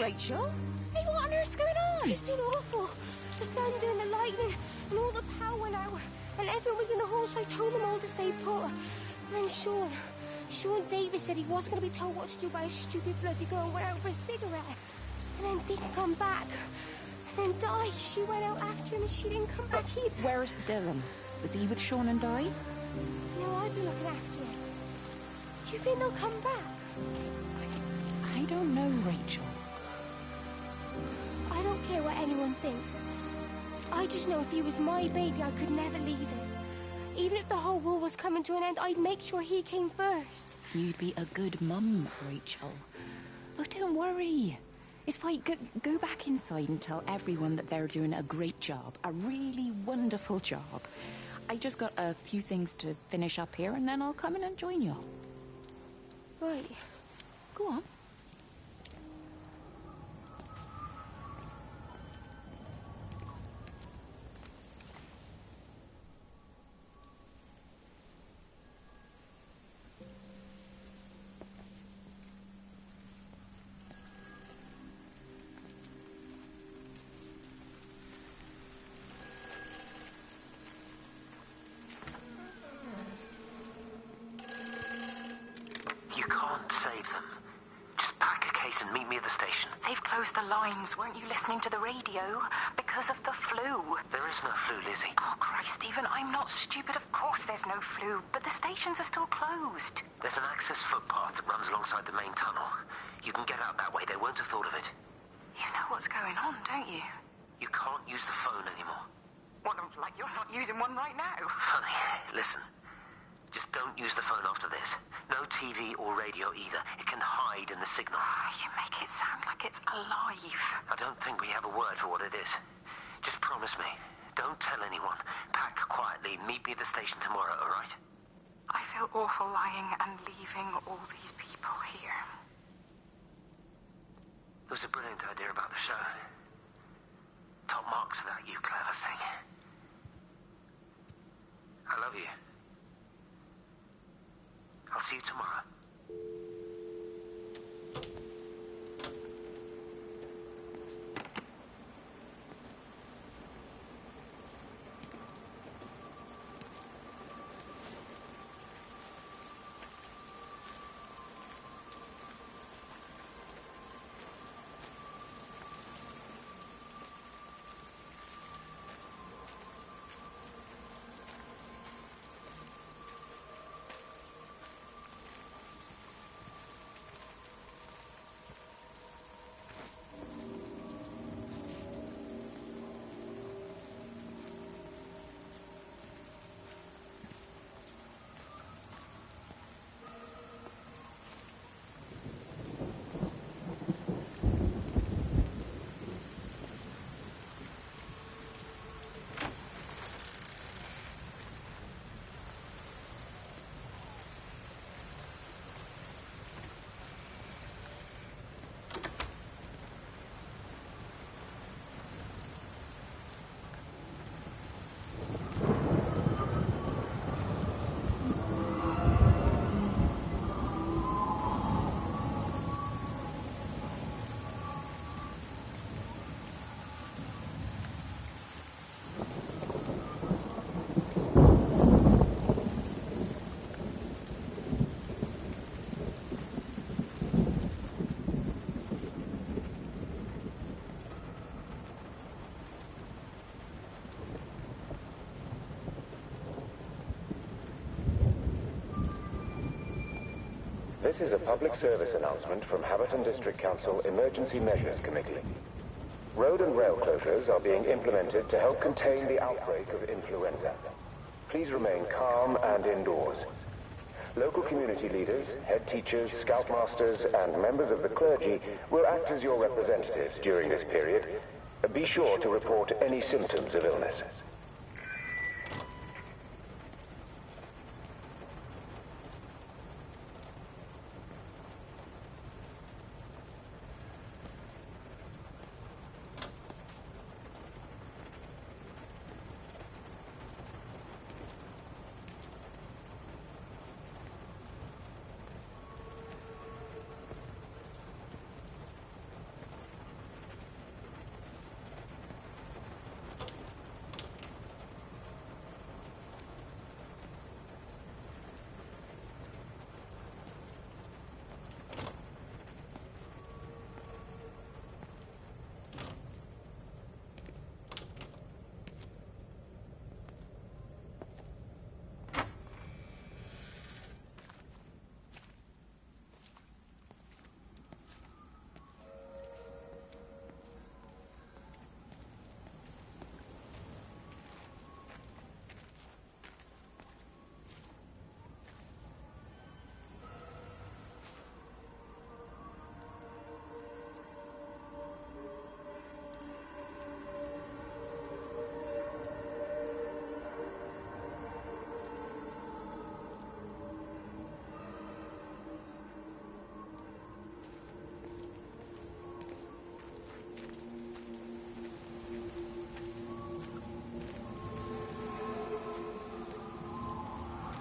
Rachel? Hey, what on earth's going on? It's been awful. The thunder and the lightning, and all the power went out, and everyone was in the hall, so I told them all to stay put. And then Sean Davis said he wasn't going to be told what to do by a stupid bloody girl and went out for a cigarette. And then didn't come back. And then Di, she went out after him and she didn't come back either. Where's Dylan? Was he with Sean and Di? No, I'd be looking after him. Do you think they'll come back? I don't know, Rachel. I don't care what anyone thinks. I just know if he was my baby, I could never leave him. Even if the whole world was coming to an end, I'd make sure he came first. You'd be a good mum, Rachel. Oh, don't worry. It's fine. Go back inside and tell everyone that they're doing a great job. A really wonderful job. I just got a few things to finish up here, and then I'll come in and join you. Right. Go on. The lines. Weren't you listening to the radio? Because of the flu. There is no flu, Lizzie. Oh, Christ, Stephen, I'm not stupid. Of course there's no flu, but the stations are still closed. There's an access footpath that runs alongside the main tunnel. You can get out that way. They won't have thought of it. You know what's going on, don't you? You can't use the phone anymore. What, like you're not using one right now? Funny. Listen. Just don't use the phone after this. No TV or radio either. It can hide in the signal. You make it sound like it's alive. I don't think we have a word for what it is. Just promise me. Don't tell anyone. Pack quietly. Meet me at the station tomorrow, all right? I feel awful lying and leaving all these people here. It was a brilliant idea about the show. Top marks for that, you clever thing. I love you. I'll see you tomorrow. This is a public service announcement from Haverton District Council Emergency Measures Committee. Road and rail closures are being implemented to help contain the outbreak of influenza. Please remain calm and indoors. Local community leaders, head teachers, scoutmasters, and members of the clergy will act as your representatives during this period. Be sure to report any symptoms of illness.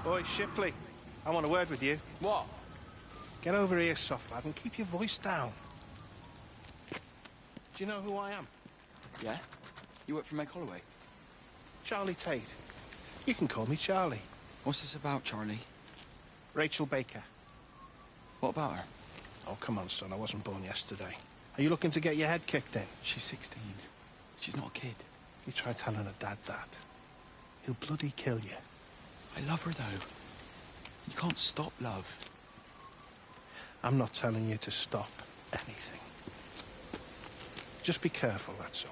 Boy, Shipley, I want a word with you. What? Get over here, soft lad, and keep your voice down. Do you know who I am? Yeah? You work for Meg Holloway? Charlie Tate. You can call me Charlie. What's this about, Charlie? Rachel Baker. What about her? Oh, come on, son, I wasn't born yesterday. Are you looking to get your head kicked in? She's 16. She's not a kid. You try telling her dad that. He'll bloody kill you. I love her, though. You can't stop love. I'm not telling you to stop anything. Just be careful, that's all.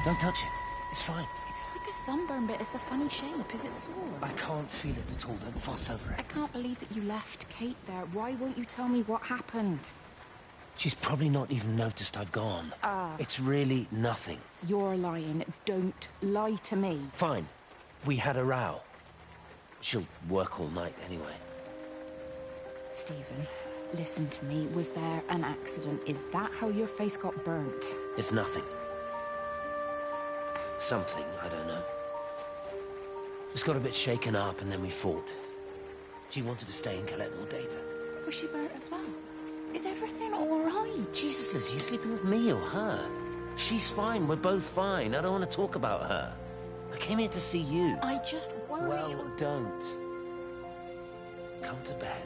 Don't touch it. It's fine. It's like a sunburn, but it's a funny shape. Is it sore? I can't feel it at all. Don't fuss over I it. can't believe that you left Kate there. Why won't you tell me what happened? She's probably not even noticed I've gone. It's really nothing. You're lying. Don't lie to me. Fine. We had a row. She'll work all night anyway. Stephen, listen to me. Was there an accident? Is that how your face got burnt? It's nothing. Something, I don't know. Just got a bit shaken up and then we fought. She wanted to stay and collect more data. Was she burnt as well? Is everything all right? Jesus, Lizzie, you sleeping with me or her? She's fine. We're both fine. I don't want to talk about her. I came here to see you. I just worry. Well, don't. Come to bed.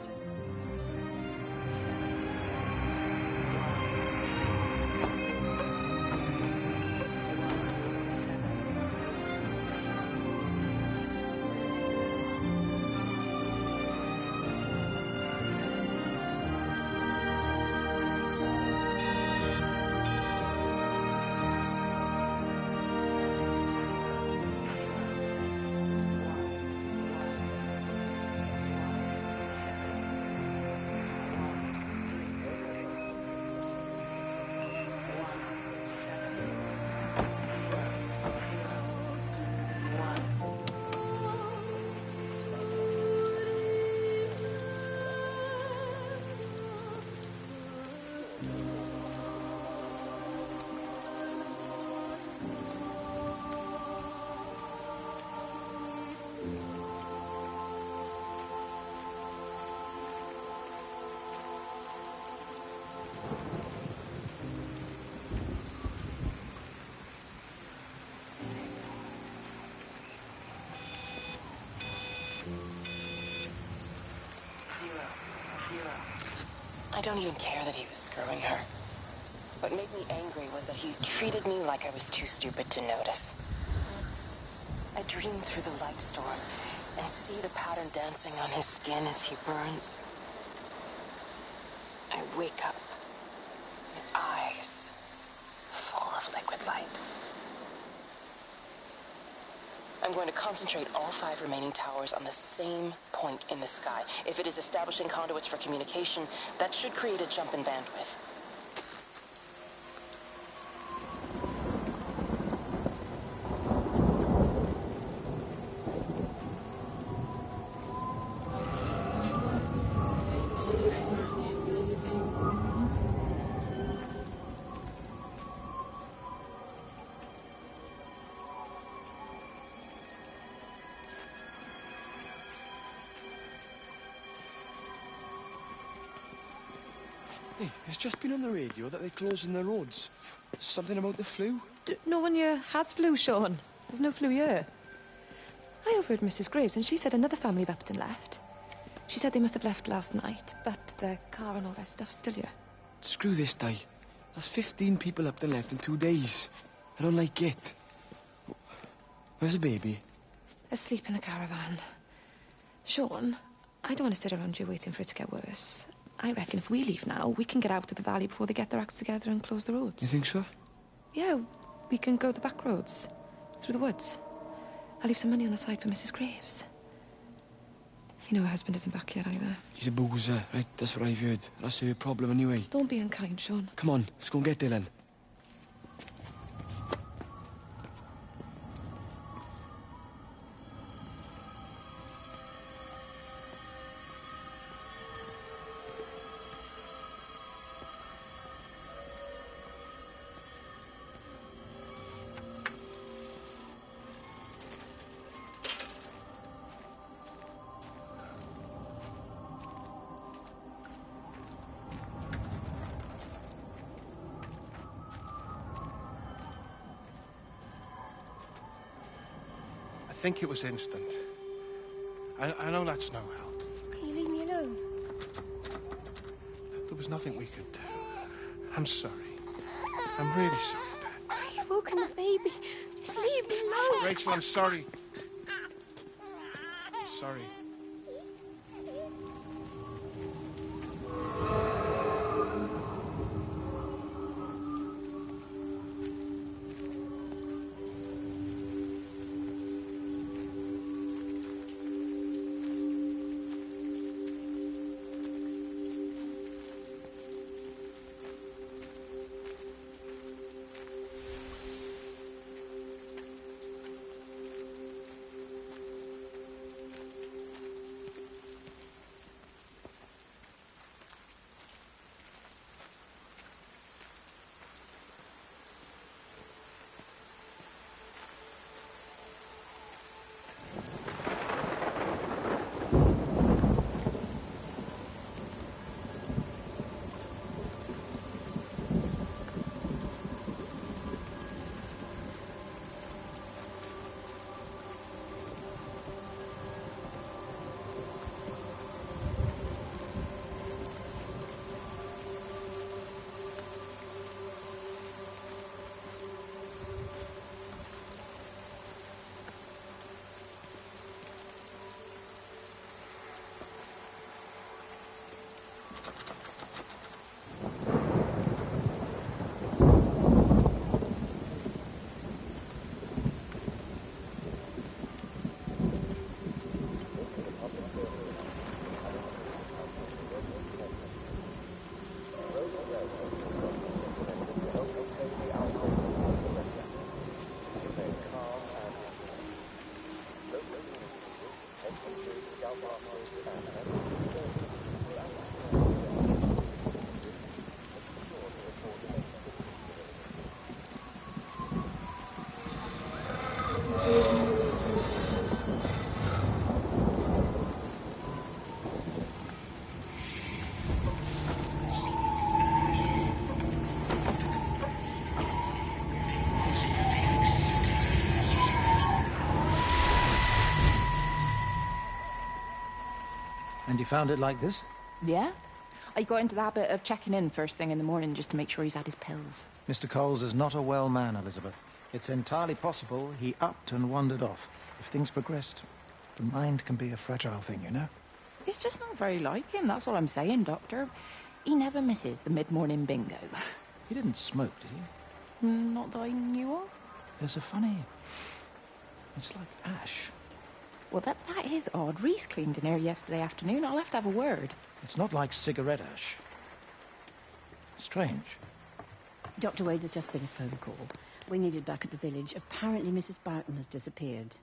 I don't even care that he was screwing her. What made me angry was that he treated me like I was too stupid to notice. I dream through the light storm and see the pattern dancing on his skin as he burns. I wake up with eyes full of liquid light. I'm going to concentrate all 5 remaining towers on the same point in the sky. If it is establishing conduits for communication, that should create a jump in bandwidth. Hey, it's just been on the radio that they're closing the roads. Something about the flu? No one here has flu, Sean. There's no flu here. I overheard Mrs. Graves, and she said another family of Upton left. She said they must have left last night, but their car and all their stuff's still here. Screw this, Di. That's 15 people up and left in 2 days. I don't like it. Where's the baby? Asleep in the caravan. Sean, I don't want to sit around here waiting for it to get worse. I reckon if we leave now, we can get out of the valley before they get their acts together and close the roads. You think so? Yeah, we can go the back roads, through the woods. I'll leave some money on the side for Mrs. Graves. You know her husband isn't back yet either. He's a boozer, right? That's what I've heard. That's her problem anyway. Don't be unkind, Sean. Come on, let's go and get Dylan. I think it was instant. I know that's no help. Can you leave me alone? There was nothing we could do. I'm sorry. I'm really sorry, Pet. You've woken the baby. Just leave me alone. Rachel, I'm sorry. I'm sorry. And you found it like this? Yeah. I got into the habit of checking in first thing in the morning just to make sure he's had his pills. Mr. Coles is not a well man, Elizabeth. It's entirely possible he upped and wandered off. If things progressed, the mind can be a fragile thing, you know? It's just not very like him, that's all I'm saying, Doctor. He never misses the mid-morning bingo. He didn't smoke, did he? Not that I knew of. There's a funny... It's like ash. Well, that is odd. Reese cleaned in here yesterday afternoon. I'll have to have a word. It's not like cigarette ash. Strange. Dr. Wade has just been a phone call. We needed back at the village. Apparently Mrs. Boughton has disappeared.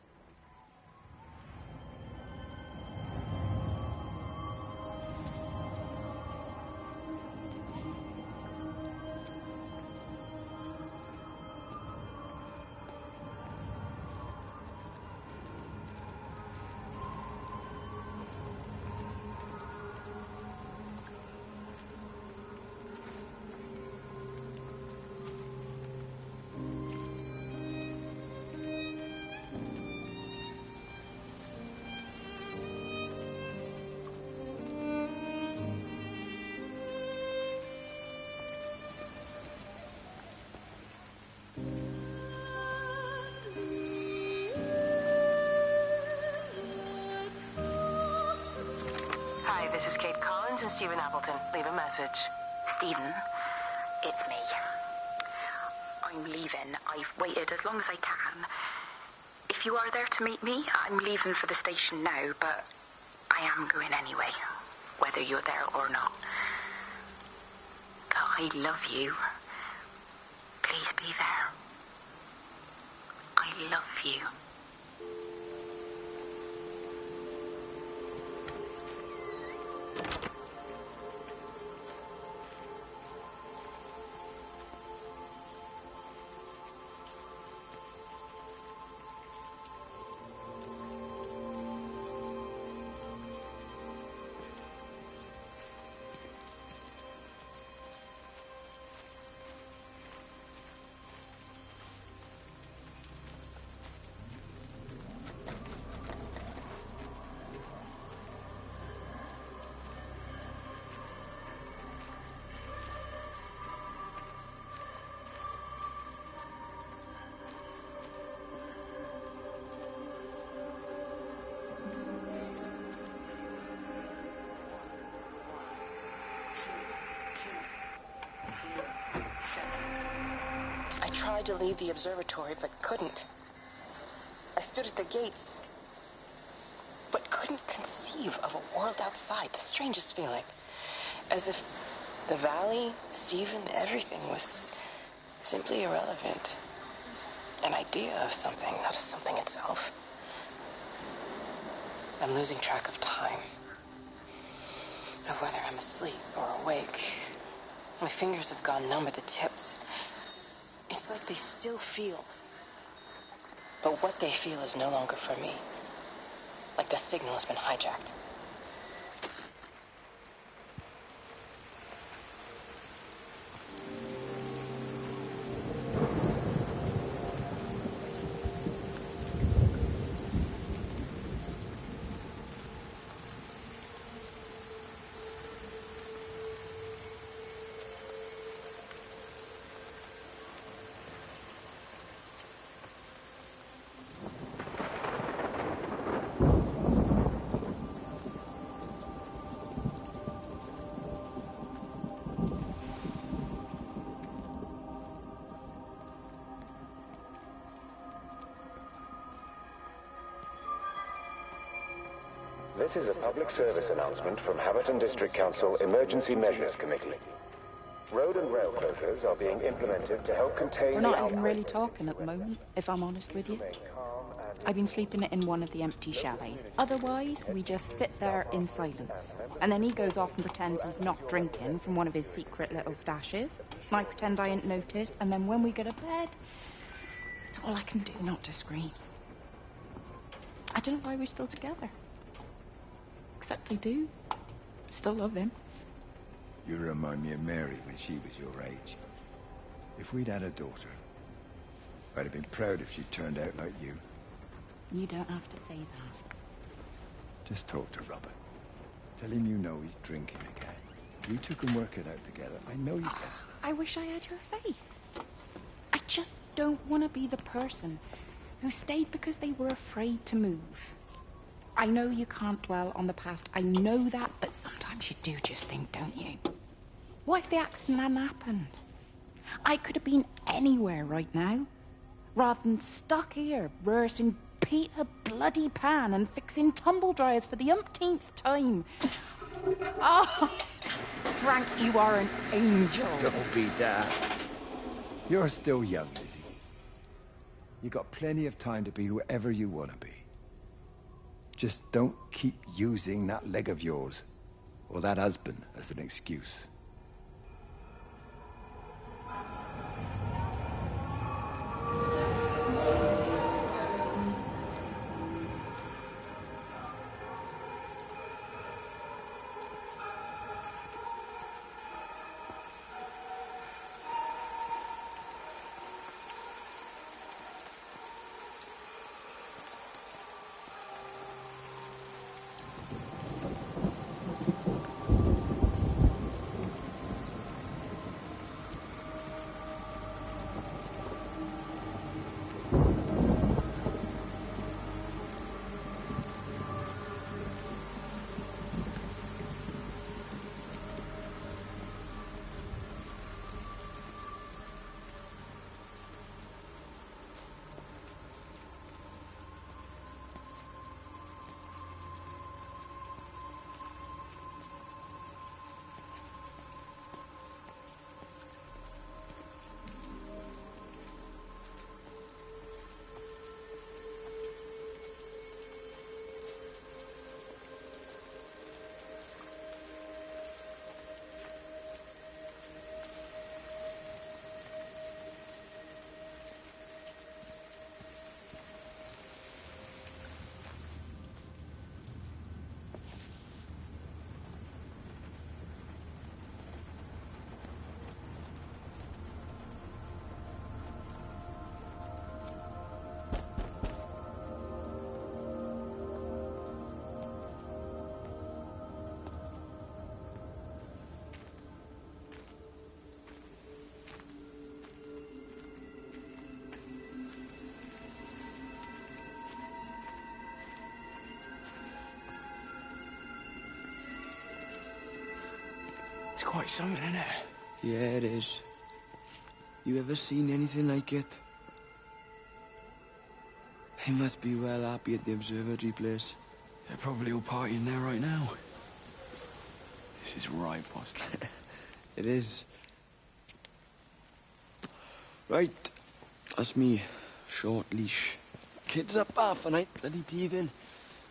This is Kate Collins and Stephen Appleton. Leave a message. Stephen, it's me. I'm leaving. I've waited as long as I can. If you are there to meet me, I'm leaving for the station now, but I am going anyway, whether you're there or not. But I love you. Please be there. I love you. I tried to leave the observatory, but couldn't. I stood at the gates, but couldn't conceive of a world outside. The strangest feeling. As if the valley, Stephen, everything was simply irrelevant. An idea of something, not as something itself. I'm losing track of time. Of whether I'm asleep or awake. My fingers have gone numb at the tips. It's like they still feel. But what they feel is no longer for me. Like the signal has been hijacked. This is a public service announcement from Haverton District Council Emergency Measures Committee. Road and rail closures are being implemented to help contain We're the not outbreak. even really talking at the moment, if I'm honest with you. I've been sleeping in one of the empty chalets. Otherwise, we just sit there in silence. And then he goes off and pretends he's not drinking from one of his secret little stashes. And I pretend I ain't noticed, and then when we go to bed, it's all I can do not to scream. I don't know why we're still together. Except I do. Still love him. You remind me of Mary when she was your age. If we'd had a daughter, I'd have been proud if she turned out like you. You don't have to say that. Just talk to Robert. Tell him you know he's drinking again. You two can work it out together. I know you can. I wish I had your faith. I just don't want to be the person who stayed because they were afraid to move. I know you can't dwell on the past. I know that, but sometimes you do just think, don't you? What if the accident hadn't happened? I could have been anywhere right now, rather than stuck here rehearsing Peter bloody Pan and fixing tumble dryers for the umpteenth time. Oh, Frank, you are an angel. Don't be daft. You're still young, Lizzie. You got plenty of time to be whoever you want to be. Just don't keep using that leg of yours, or that husband, as an excuse. It's quite something, isn't it? Yeah, it is. You ever seen anything like it? They must be well happy at the observatory place. They're probably all partying there right now. This is right, Boston. It is. Right. That's me. Short leash. Kids up half a night, bloody teething.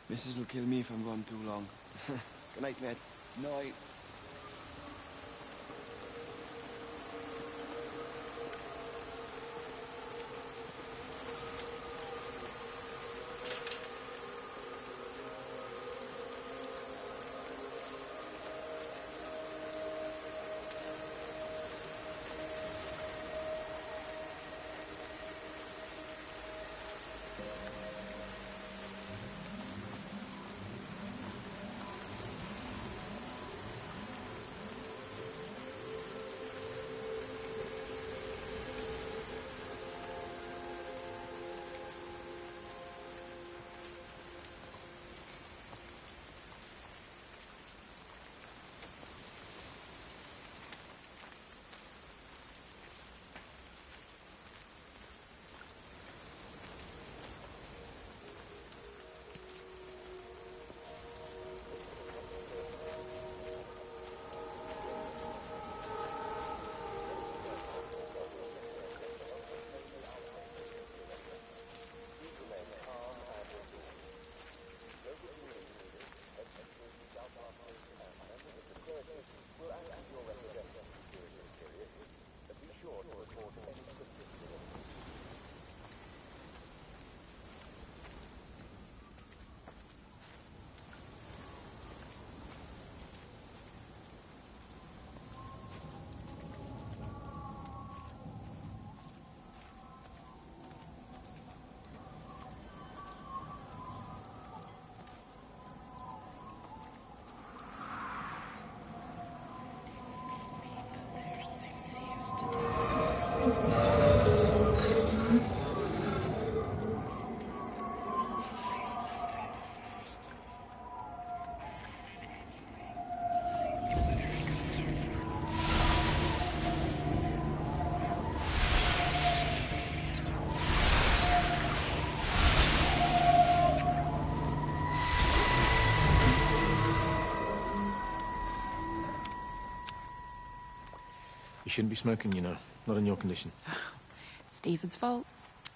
Missus will kill me if I'm gone too long. Good night, mate. Night. You shouldn't be smoking, you know. Not in your condition. Stephen's fault.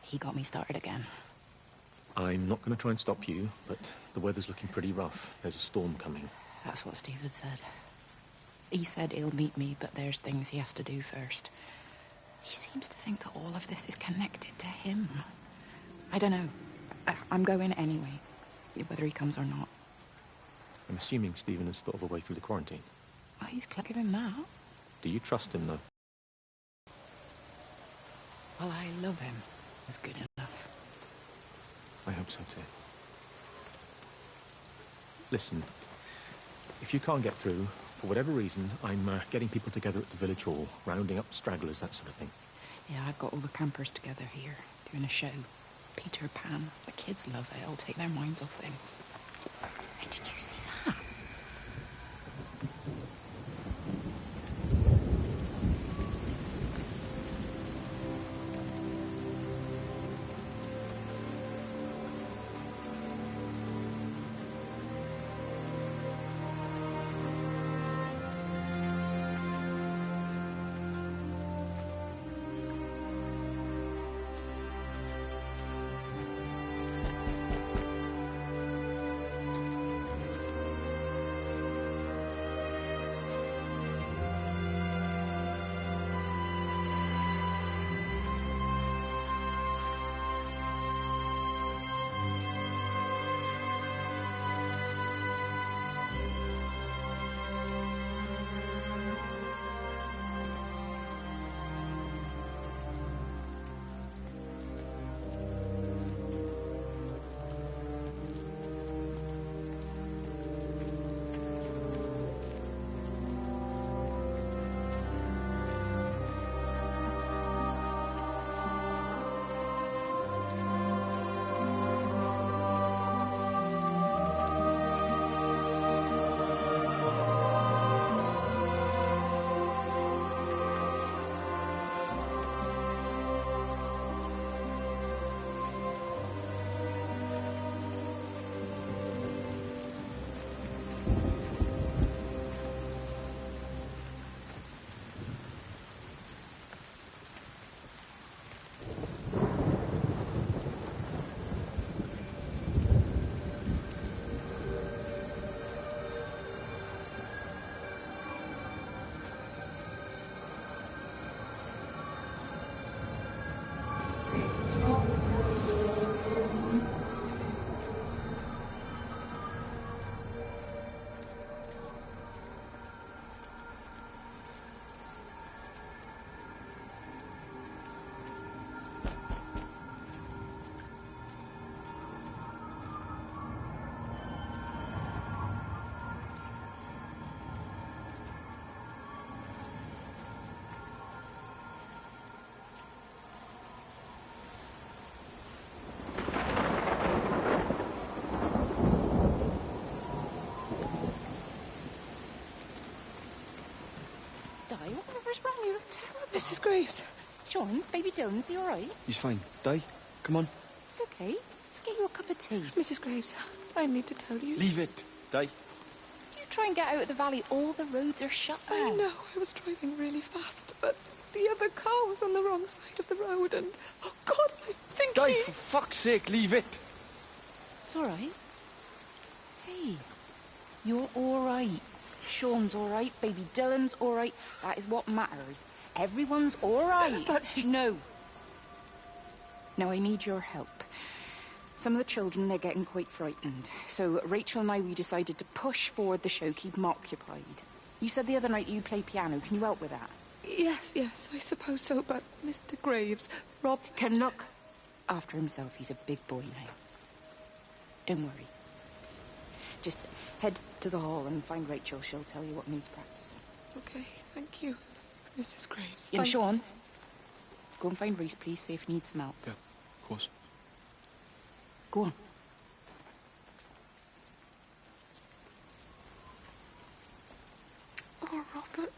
He got me started again. I'm not going to try and stop you, but the weather's looking pretty rough. There's a storm coming. That's what Stephen said. He said he'll meet me, but there's things he has to do first. He seems to think that all of this is connected to him. I don't know. I'm going anyway, whether he comes or not. I'm assuming Stephen has thought of a way through the quarantine. Oh, he's clever that. Do you trust him, though? Well, I love him. It's good enough. I hope so, too. Listen, if you can't get through, for whatever reason, I'm getting people together at the village hall, rounding up stragglers, that sort of thing. Yeah, I've got all the campers together here, doing a show. Peter Pan. The kids love it. It'll take their minds off things. Hey, did you see that? What's wrong? You look terrible. Mrs. Graves. Sean, baby Dylan, is he all right? He's fine. Di, come on. It's okay. Let's get you a cup of tea. Mrs. Graves, I need to tell you. Leave it, Di. You try and get out of the valley. All the roads are shut now. I know. I was driving really fast, but the other car was on the wrong side of the road, and oh God, I think Di, for fuck's sake, leave it. It's all right. Hey, you're all right. Sean's all right. Baby Dylan's all right. That is what matters. Everyone's all right. But no. Now I need your help. Some of the children, they're getting quite frightened. So Rachel and I, we decided to push forward the show, keep them occupied. You said the other night you play piano. Can you help with that? Yes, I suppose so, but Mr. Graves, Rob... Can look after himself. He's a big boy now. Don't worry. Just head to the hall and find Rachel. She'll tell you what needs practicing. Okay, thank you, Mrs. Graves. And Sean, go and find Reese, please. See if he needs some help. Yeah, of course. Go on. Oh, Robert.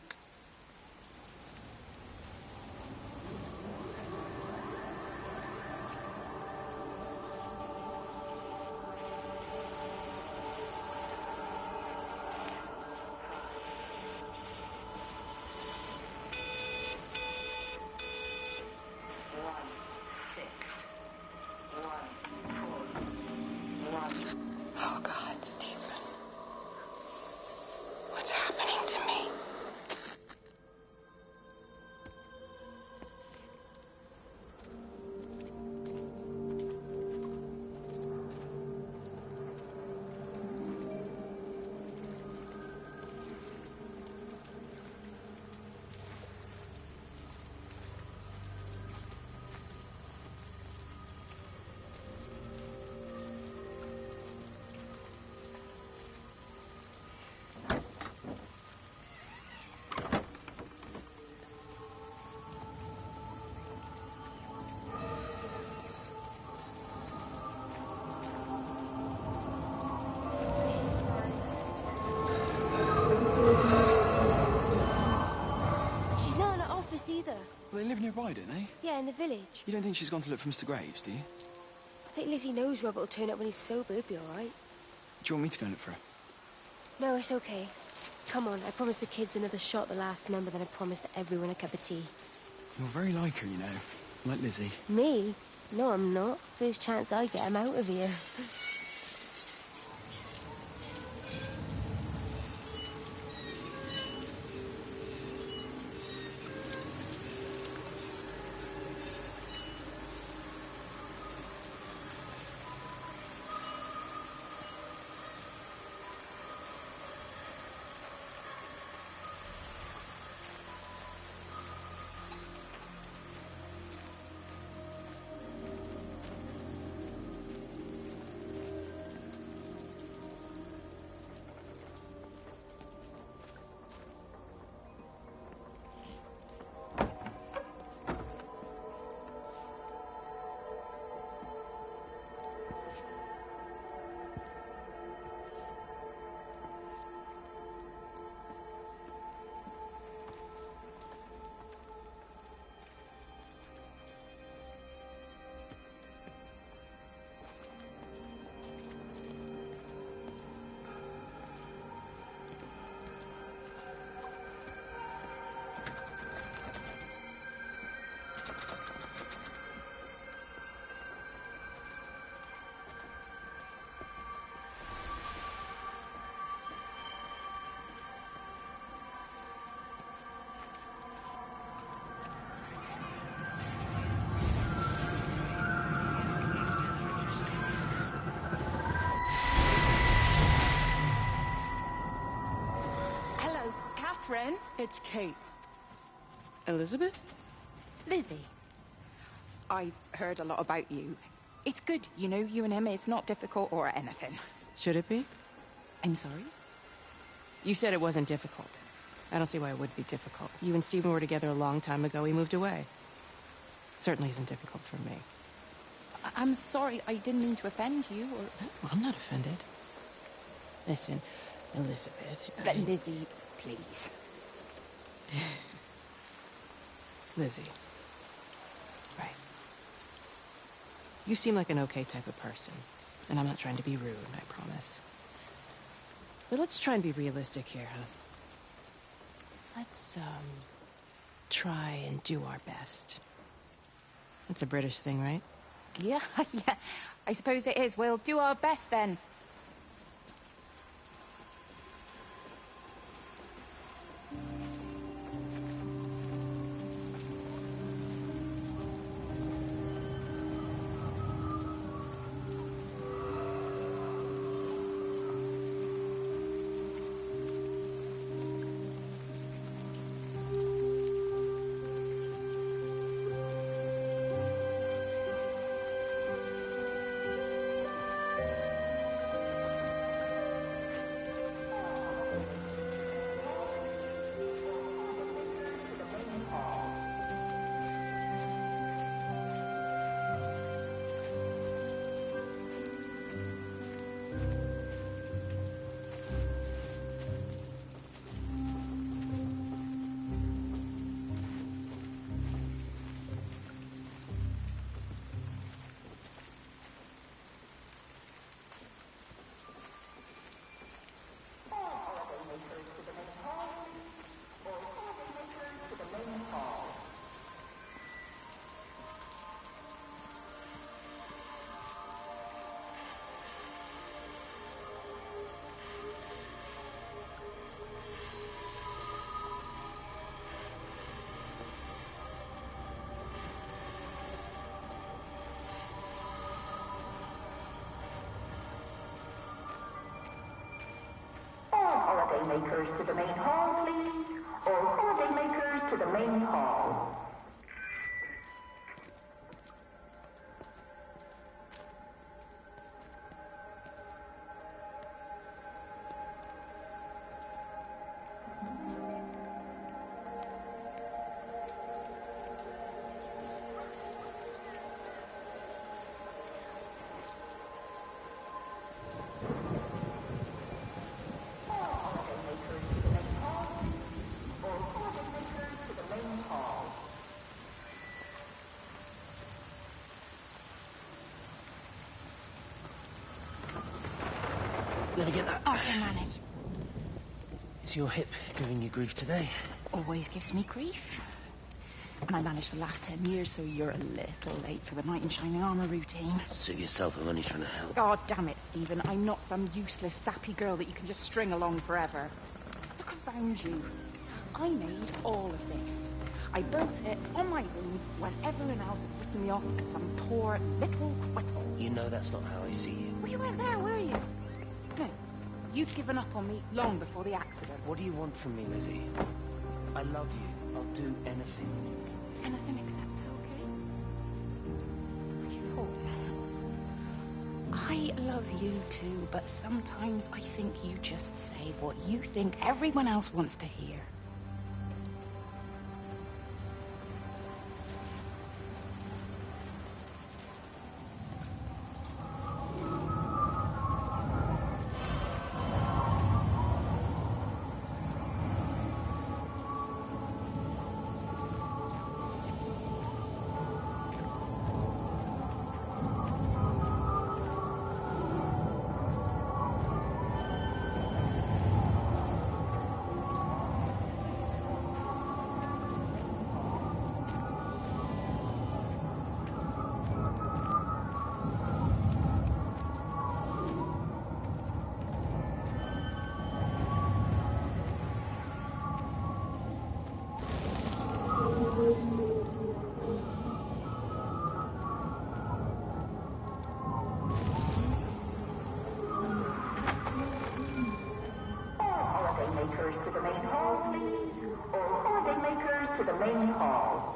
Oh, God, Stephen. What's happening to me? She's not in her office either. Well, they live nearby, don't they? Yeah, in the village. You don't think she's gone to look for Mr. Graves, do you? I think Lizzie knows Robert will turn up when he's sober. He'll be all right. Do you want me to go and look for her? No, it's okay. Come on, I promised the kids another shot the last number, then I promised everyone a cup of tea. You're very like her, you know. Like Lizzie. Me? No, I'm not. First chance I get, I'm out of here. Catherine. It's Kate. Elizabeth? Lizzie. I've heard a lot about you. It's good, you know, you and him. It's not difficult or anything. Should it be? I'm sorry? You said it wasn't difficult. I don't see why it would be difficult. You and Stephen were together a long time ago. He moved away. Certainly isn't difficult for me. I'm sorry. I didn't mean to offend you or... No, I'm not offended. Listen, Elizabeth... Lizzie, please. Lizzie. Right. You seem like an okay type of person, and I'm not trying to be rude, I promise. But let's try and be realistic here, huh? Let's, try and do our best. That's a British thing, right? Yeah, yeah. I suppose it is. We'll do our best then. Makers to the main hall, please. All holiday makers to the main hall. Let me get that. I can manage. Is your hip giving you grief today? Always gives me grief. And I managed for the last 10 years, so you're a little late for the knight in shining armor routine. Suit yourself, I'm only trying to help. God damn it, Stephen. I'm not some useless, sappy girl that you can just string along forever. Look around you. I made all of this. I built it on my own when everyone else had written me off as some poor little cripple. You know that's not how I see you. Well, you weren't there, were you? No. You'd given up on me long before the accident. What do you want from me, Lizzie? I love you. I'll do anything. Anything except okay? I love you too, but sometimes I think you just say what you think everyone else wants to hear. To the main hall, please. All holiday makers to the main hall.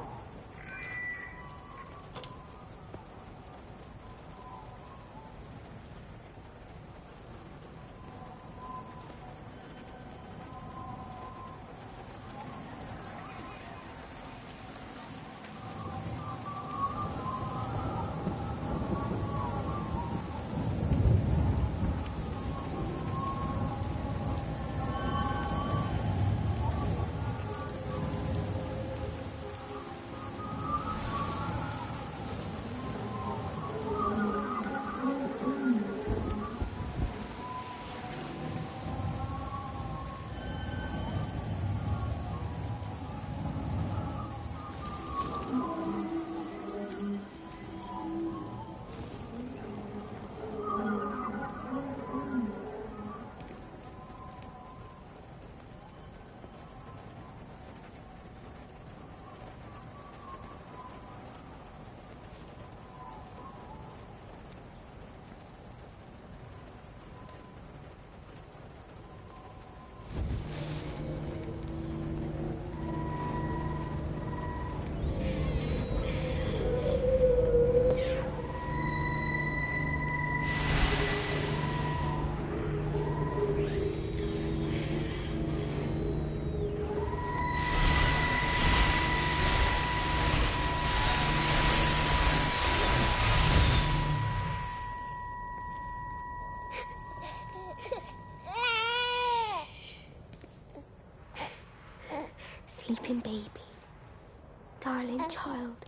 darling child.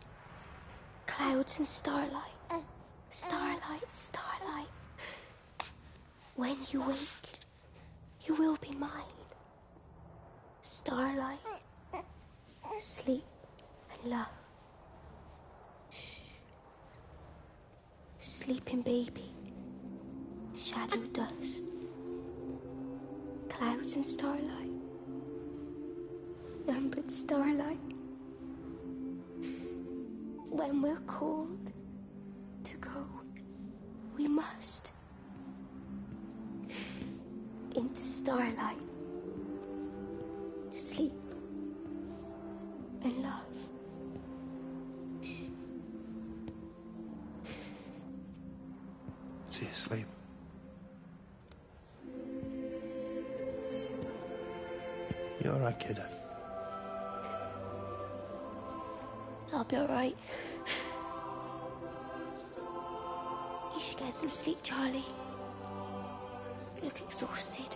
Clouds and starlight. Starlight, starlight. When you wake, you will be mine. Starlight, sleep and love. Shh. Sleeping baby, shadow dust. Clouds and starlight. Numbered starlight. When we're called to go, we must. Into starlight. Sleep and love. Is he asleep? You all right, kiddo? I'll be all right. You should get some sleep, Charlie. You look exhausted.